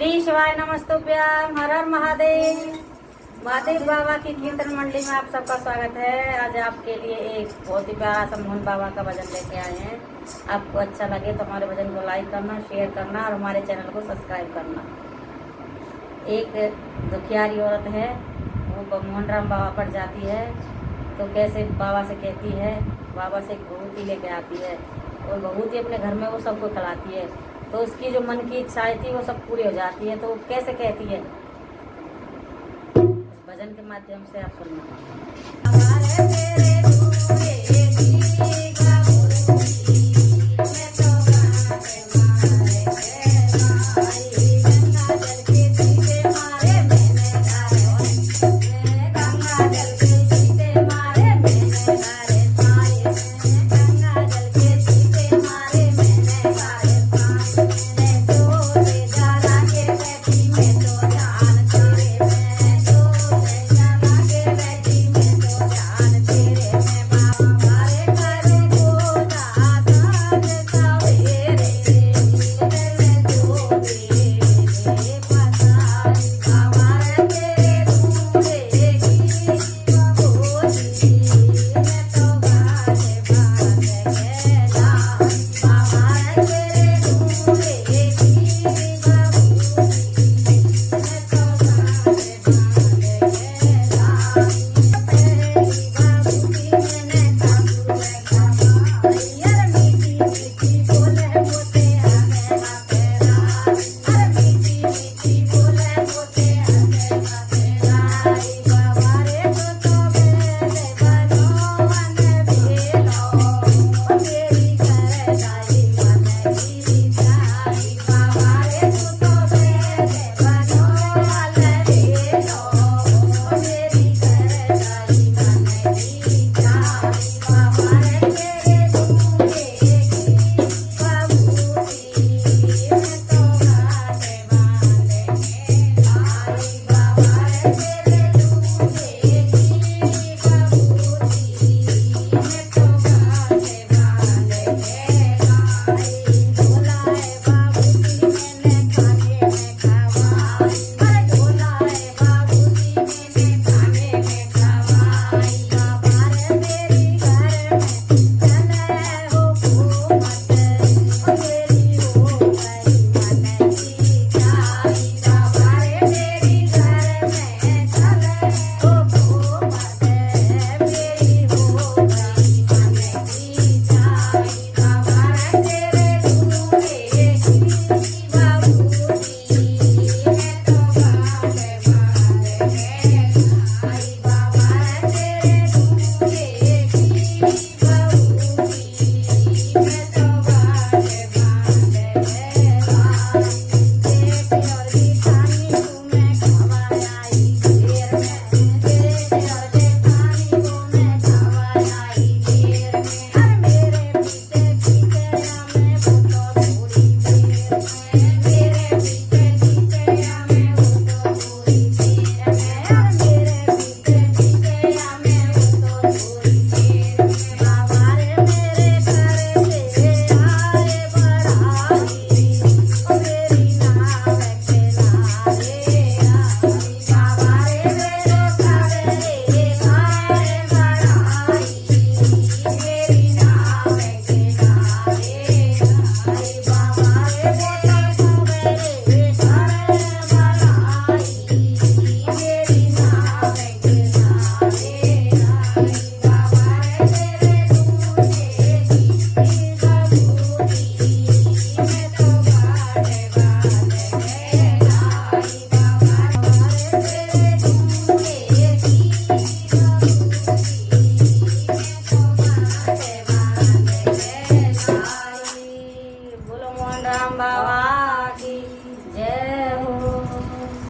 श्री शिवाय नमस्तुभ्यम, हर हर महादेव। महादेव बाबा की कीर्तन मंडली में आप सबका स्वागत है। आज आपके लिए एक बहुत ही प्यारा सा मोहन बाबा का भजन लेके आए हैं। आपको अच्छा लगे तो हमारे भजन को लाइक करना, शेयर करना और हमारे चैनल को सब्सक्राइब करना। एक दुखियारी औरत है, वो मोहन राम बाबा पर जाती है तो कैसे बाबा से कहती है, बाबा से एक भभूति लेके आती है और भभूति अपने घर में वो सबको खिलाती है तो उसकी जो मन की इच्छाएं थी वो सब पूरी हो जाती है। तो वो कैसे कहती है, इस भजन के माध्यम से आप सुनना।